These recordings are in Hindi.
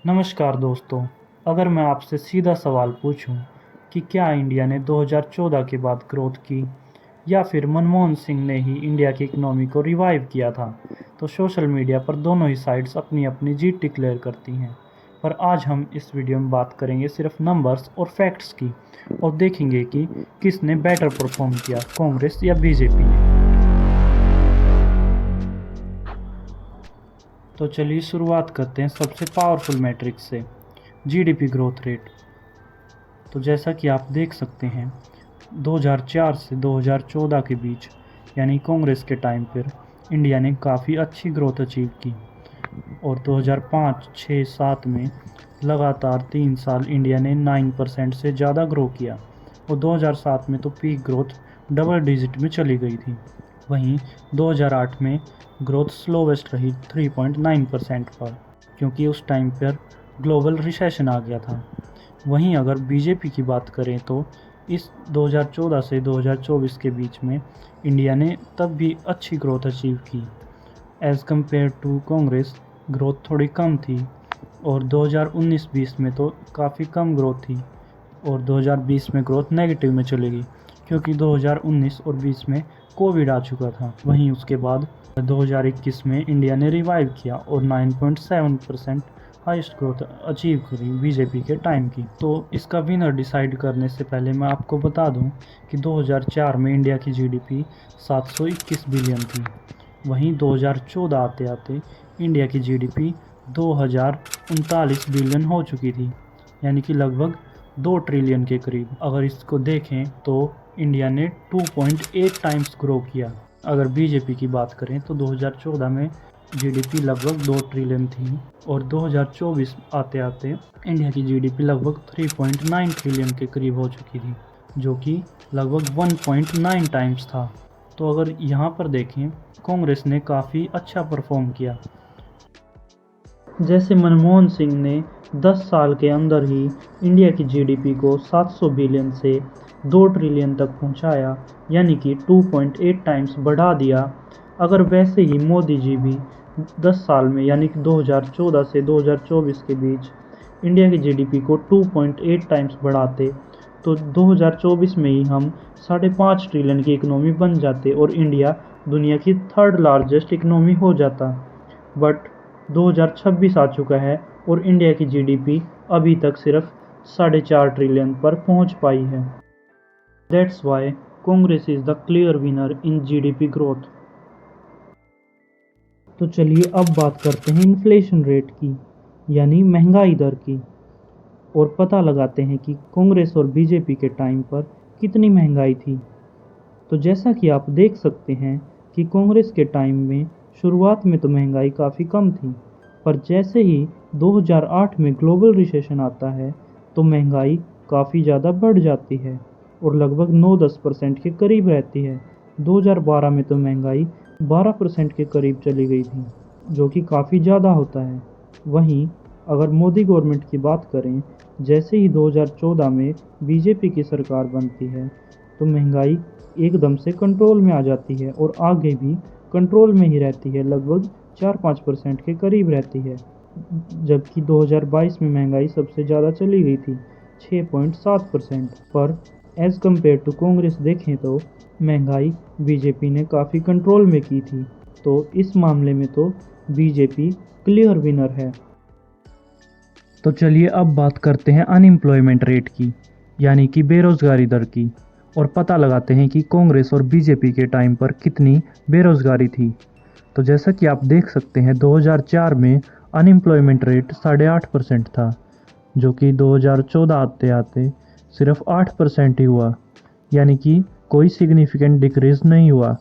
नमस्कार दोस्तों। अगर मैं आपसे सीधा सवाल पूछूं कि क्या इंडिया ने 2014 के बाद ग्रोथ की या फिर मनमोहन सिंह ने ही इंडिया की इकोनॉमी को रिवाइव किया था, तो सोशल मीडिया पर दोनों ही साइड्स अपनी अपनी जीत डिक्लेयर करती हैं। पर आज हम इस वीडियो में बात करेंगे सिर्फ नंबर्स और फैक्ट्स की, और देखेंगे कि किसने बेटर परफॉर्म किया, कांग्रेस या बीजेपी ने। तो चलिए शुरुआत करते हैं सबसे पावरफुल मैट्रिक से, जीडीपी ग्रोथ रेट। तो जैसा कि आप देख सकते हैं, 2004 से 2014 के बीच यानी कांग्रेस के टाइम पर इंडिया ने काफ़ी अच्छी ग्रोथ अचीव की, और 2005, 6, 7 में लगातार 3 साल इंडिया ने 9% से ज़्यादा ग्रो किया, और 2007 में तो पीक ग्रोथ डबल डिजिट में चली गई थी। वहीं 2008 में ग्रोथ स्लोवेस्ट रही 3.9% पर, क्योंकि उस टाइम पर ग्लोबल रिसेशन आ गया था। वहीं अगर बीजेपी की बात करें तो इस 2014 से 2024 के बीच में इंडिया ने तब भी अच्छी ग्रोथ अचीव की। As compare to Congress growth थोड़ी कम थी, और 2019-20 में तो काफ़ी कम ग्रोथ थी, और 2020 में ग्रोथ नेगेटिव में चली गई, क्योंकि 2019 और 20 में कोविड आ चुका था। वहीं उसके बाद 2021 में इंडिया ने रिवाइव किया और 9.7% हाईएस्ट ग्रोथ अचीव करी बीजेपी के टाइम की। तो इसका विनर डिसाइड करने से पहले मैं आपको बता दूं कि 2004 में इंडिया की जीडीपी 721 बिलियन थी। वहीं 2014 आते आते इंडिया की जीडीपी 2039 बिलियन हो चुकी थी, यानी कि लगभग 2 ट्रिलियन के करीब। अगर इसको देखें तो इंडिया ने 2.8 टाइम्स ग्रो किया। अगर बीजेपी की बात करें तो 2014 में जीडीपी लगभग 2 ट्रिलियन थी, और 2024 आते आते इंडिया की जीडीपी लगभग 3.9 ट्रिलियन के करीब हो चुकी थी, जो कि लगभग 1.9 टाइम्स था। तो अगर यहाँ पर देखें, कांग्रेस ने काफ़ी अच्छा परफॉर्म किया। जैसे मनमोहन सिंह ने 10 साल के अंदर ही इंडिया की जीडीपी को 700 बिलियन से 2 ट्रिलियन तक पहुंचाया, यानी कि 2.8 टाइम्स बढ़ा दिया। अगर वैसे ही मोदी जी भी 10 साल में यानी कि 2014 से 2024 के बीच इंडिया की जीडीपी को 2.8 टाइम्स बढ़ाते, तो 2024 में ही हम 5.5 ट्रिलियन की इकोनॉमी बन जाते और इंडिया दुनिया की थर्ड लार्जेस्ट इकोनॉमी हो जाता। बट 2026 आ चुका है और इंडिया की जीडीपी अभी तक सिर्फ 4.5 ट्रिलियन पर पहुंच पाई है। That's why Congress is the clear winner in GDP growth. तो चलिए अब बात करते हैं इन्फ्लेशन रेट की, यानी महंगाई दर की, और पता लगाते हैं कि कांग्रेस और बीजेपी के टाइम पर कितनी महंगाई थी। तो जैसा कि आप देख सकते हैं कि कांग्रेस के टाइम में शुरुआत में तो महंगाई काफ़ी कम थी, पर जैसे ही 2008 में ग्लोबल रिसेशन आता है तो महंगाई काफ़ी ज़्यादा बढ़ जाती है और लगभग 9-10% के करीब रहती है। 2012 में तो महंगाई 12% के करीब चली गई थी, जो कि काफ़ी ज़्यादा होता है। वहीं अगर मोदी गवर्नमेंट की बात करें, जैसे ही 2014 में बीजेपी की सरकार बनती है तो महंगाई एकदम से कंट्रोल में आ जाती है और आगे भी कंट्रोल में ही रहती है, लगभग 4-5% के करीब रहती है। जबकि 2022 में महंगाई सबसे ज़्यादा चली गई थी 6.7% पर। एज़ कम्पेयर टू कांग्रेस देखें तो महंगाई बीजेपी ने काफ़ी कंट्रोल में की थी। तो इस मामले में तो बीजेपी क्लियर विनर है। तो चलिए अब बात करते हैं अनएम्प्लॉयमेंट रेट की, यानी कि बेरोज़गारी दर की, और पता लगाते हैं कि कांग्रेस और बीजेपी के टाइम पर कितनी बेरोज़गारी थी। तो जैसा कि आप देख सकते हैं, 2004 में अनएम्प्लॉयमेंट रेट 8.5% था, जो कि 2014 आते आते सिर्फ 8% ही हुआ, यानी कि कोई सिग्निफिकेंट डिक्रीज नहीं हुआ।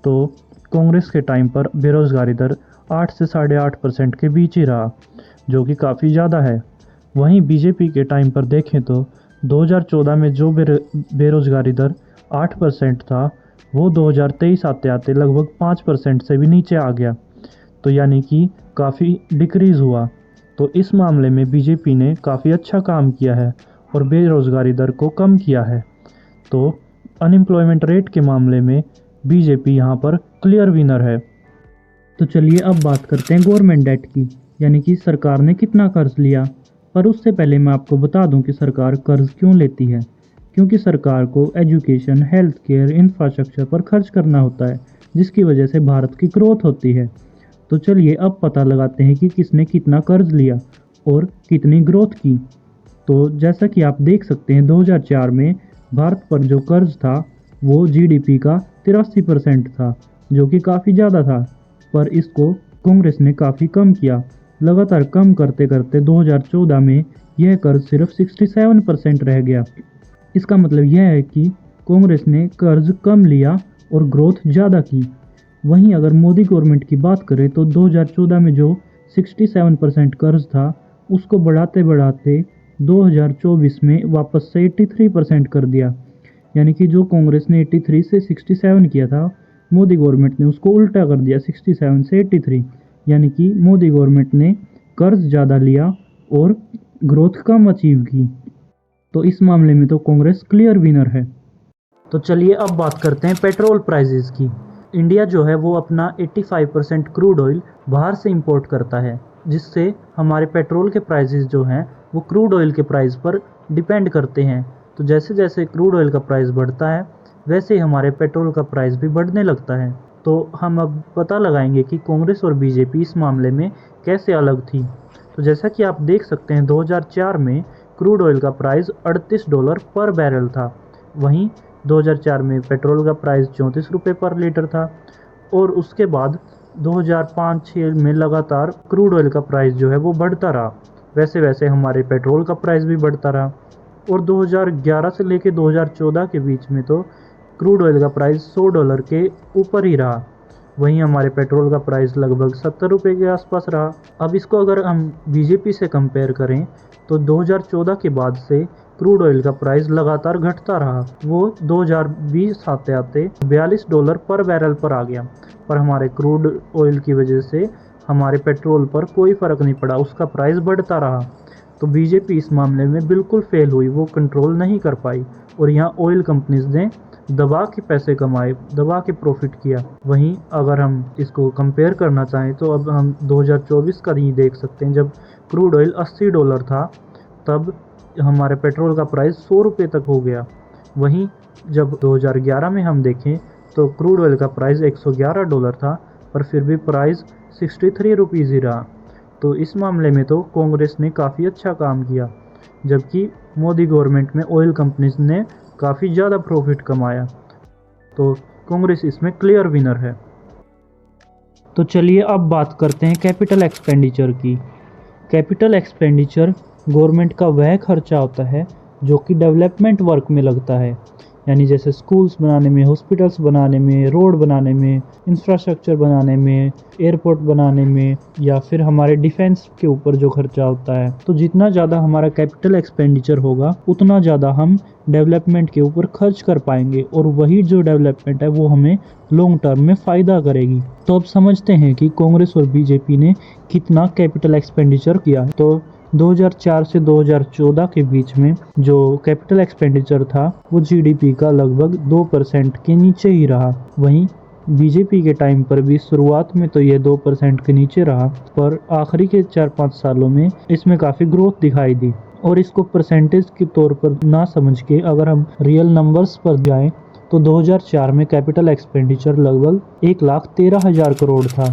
तो कांग्रेस के टाइम पर बेरोज़गारी दर 8 से 8.5% के बीच ही रहा, जो कि काफ़ी ज़्यादा है। वहीं बीजेपी के टाइम पर देखें तो 2014 में जो बेरोज़गारी दर 8% था, वो 2023 आते आते लगभग 5% से भी नीचे आ गया, तो यानी कि काफ़ी डिक्रीज़ हुआ। तो इस मामले में बीजेपी ने काफ़ी अच्छा काम किया है और बेरोज़गारी दर को कम किया है। तो अनएम्प्लॉयमेंट रेट के मामले में बीजेपी यहाँ पर क्लियर विनर है। तो चलिए अब बात करते हैं गवर्नमेंट डेट की, यानी कि सरकार ने कितना कर्ज लिया। पर उससे पहले मैं आपको बता दूं कि सरकार कर्ज क्यों लेती है। क्योंकि सरकार को एजुकेशन, हेल्थ केयर, इंफ्रास्ट्रक्चर पर खर्च करना होता है, जिसकी वजह से भारत की ग्रोथ होती है। तो चलिए अब पता लगाते हैं कि किसने कितना कर्ज लिया और कितनी ग्रोथ की। तो जैसा कि आप देख सकते हैं 2004 में भारत पर जो कर्ज था वो जीडीपी का 83% था, जो कि काफ़ी ज़्यादा था। पर इसको कांग्रेस ने काफ़ी कम किया। लगातार कम करते करते 2014 में यह कर्ज सिर्फ 67% रह गया। इसका मतलब यह है कि कांग्रेस ने कर्ज कम लिया और ग्रोथ ज़्यादा की। वहीं अगर मोदी गवर्नमेंट की बात करें तो 2014 में जो 67% कर्ज था उसको बढ़ाते बढ़ाते 2024 में वापस से 83% कर दिया। यानी कि जो कांग्रेस ने 83 से 67 किया था, मोदी गवर्नमेंट ने उसको उल्टा कर दिया 67 से 83। यानी कि मोदी गवर्नमेंट ने कर्ज ज़्यादा लिया और ग्रोथ कम अचीव की। तो इस मामले में तो कांग्रेस क्लियर विनर है। तो चलिए अब बात करते हैं पेट्रोल प्राइजेस की। इंडिया जो है वो अपना 85% क्रूड ऑयल बाहर से इंपोर्ट करता है, जिससे हमारे पेट्रोल के प्राइजेस जो हैं वो क्रूड ऑयल के प्राइस पर डिपेंड करते हैं। तो जैसे जैसे क्रूड ऑयल का प्राइस बढ़ता है वैसे ही हमारे पेट्रोल का प्राइस भी बढ़ने लगता है। तो हम अब पता लगाएंगे कि कांग्रेस और बीजेपी इस मामले में कैसे अलग थी। तो जैसा कि आप देख सकते हैं 2004 में क्रूड ऑयल का प्राइस $38 पर बैरल था। वहीं 2004 में पेट्रोल का प्राइस 34 रुपये पर लीटर था। और उसके बाद 2005-6 में लगातार क्रूड ऑयल का प्राइस जो है वो बढ़ता रहा। वैसे वैसे हमारे पेट्रोल का प्राइस भी बढ़ता रहा। और 2011 से लेकर 2014 के बीच में तो क्रूड ऑयल का प्राइस $100 के ऊपर ही रहा। वहीं हमारे पेट्रोल का प्राइस लगभग 70 रुपये के आसपास रहा। अब इसको अगर हम बीजेपी से कंपेयर करें तो 2014 के बाद से क्रूड ऑयल का प्राइस लगातार घटता रहा। वो 2020 आते आते $42 पर बैरल पर आ गया। पर हमारे क्रूड ऑयल की वजह से हमारे पेट्रोल पर कोई फ़र्क नहीं पड़ा, उसका प्राइस बढ़ता रहा। तो बीजेपी इस मामले में बिल्कुल फेल हुई, वो कंट्रोल नहीं कर पाई। और यहाँ ऑयल कंपनीज ने दबा के पैसे कमाए, दबा के प्रॉफिट किया। वहीं अगर हम इसको कंपेयर करना चाहें तो अब हम 2024 का ही देख सकते हैं। जब क्रूड ऑयल $80 था तब हमारे पेट्रोल का प्राइस 100 रुपये तक हो गया। वहीं जब 2011 में हम देखें तो क्रूड ऑयल का प्राइस $111 था, पर फिर भी प्राइस 63 रुपीज़ ही रहा। तो इस मामले में तो कांग्रेस ने काफ़ी अच्छा काम किया, जबकि मोदी गवर्नमेंट में ऑयल कंपनीज ने काफ़ी ज़्यादा प्रॉफिट कमाया। तो कांग्रेस इसमें क्लियर विनर है। तो चलिए अब बात करते हैं कैपिटल एक्सपेंडिचर की। कैपिटल एक्सपेंडिचर गवर्नमेंट का वह खर्चा होता है जो कि डेवलपमेंट वर्क में लगता है, यानी जैसे स्कूल्स बनाने में, हॉस्पिटल्स बनाने में, रोड बनाने में, इंफ्रास्ट्रक्चर बनाने में, एयरपोर्ट बनाने में, या फिर हमारे डिफेंस के ऊपर जो खर्चा होता है। तो जितना ज़्यादा हमारा कैपिटल एक्सपेंडिचर होगा उतना ज़्यादा हम डेवलपमेंट के ऊपर खर्च कर पाएंगे, और वही जो डेवलपमेंट है वो हमें लॉन्ग टर्म में फ़ायदा करेगी। तो अब समझते हैं कि कांग्रेस और बीजेपी ने कितना कैपिटल एक्सपेंडिचर किया। तो 2004 से 2014 के बीच में जो कैपिटल एक्सपेंडिचर था वो जीडीपी का लगभग 2% के नीचे ही रहा। वहीं बीजेपी के टाइम पर भी शुरुआत में तो ये 2% के नीचे रहा, पर आखिरी के 4-5 सालों में इसमें काफ़ी ग्रोथ दिखाई दी। और इसको परसेंटेज के तौर पर ना समझ के अगर हम रियल नंबर्स पर जाएं तो 2004 में कैपिटल एक्सपेंडिचर लगभग 1,13,000 करोड़ था।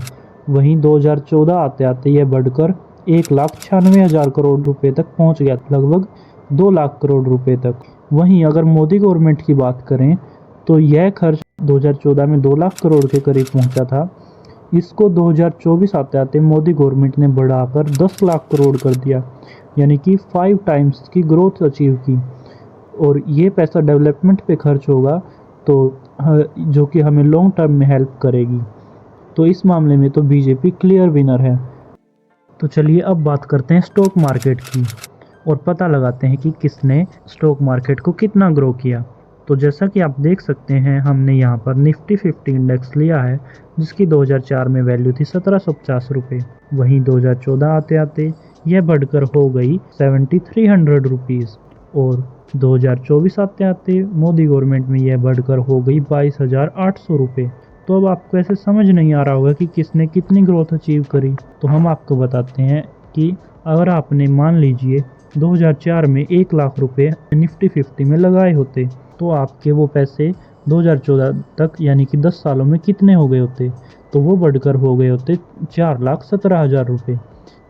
वहीं 2014 आते आते यह बढ़कर 1,96,000 करोड़ रुपए तक पहुंच गया, लगभग 2 लाख करोड़ रुपए तक। वहीं अगर मोदी गवर्नमेंट की बात करें तो यह खर्च 2014 में 2 लाख करोड़ के करीब पहुंचा था। इसको 2024 आते आते मोदी गवर्नमेंट ने बढ़ाकर 10 लाख करोड़ कर दिया, यानी कि 5 टाइम्स की ग्रोथ अचीव की। और ये पैसा डेवलपमेंट पे खर्च होगा तो जो कि हमें लॉन्ग टर्म में हेल्प करेगी। तो इस मामले में तो बीजेपी क्लियर विनर है। तो चलिए अब बात करते हैं स्टॉक मार्केट की और पता लगाते हैं कि किसने स्टॉक मार्केट को कितना ग्रो किया। तो जैसा कि आप देख सकते हैं हमने यहाँ पर निफ्टी 50 इंडेक्स लिया है, जिसकी 2004 में वैल्यू थी 1750 रुपये। वहीं 2014 आते आते यह बढ़कर हो गई 7300 रुपीज़, और 2024 आते आते मोदी गवर्नमेंट में यह बढ़कर हो गई 22,800 रुपये। तो अब आपको ऐसे समझ नहीं आ रहा होगा कि किसने कितनी ग्रोथ अचीव करी। तो हम आपको बताते हैं कि अगर आपने मान लीजिए 2004 में 1 लाख रुपए निफ्टी 50 में लगाए होते तो आपके वो पैसे 2014 तक यानी कि 10 सालों में कितने हो गए होते। तो वो बढ़कर हो गए होते 4,17,000 रुपये,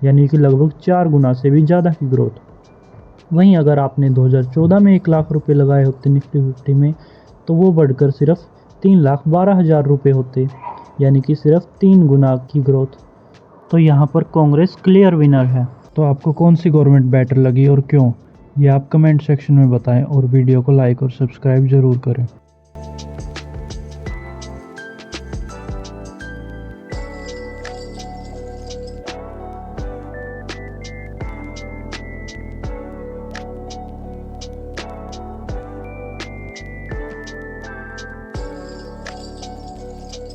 यानी कि लगभग 4 गुना से भी ज़्यादा की ग्रोथ। वहीं अगर आपने 2014 में 1 लाख रुपए लगाए होते निफ्टी 50 में तो वो बढ़कर सिर्फ 3,12,000 रुपये होते, यानी कि सिर्फ 3 गुना की ग्रोथ। तो यहाँ पर कांग्रेस क्लियर विनर है। तो आपको कौन सी गवर्नमेंट बेटर लगी और क्यों, ये आप कमेंट सेक्शन में बताएं और वीडियो को लाइक और सब्सक्राइब ज़रूर करें।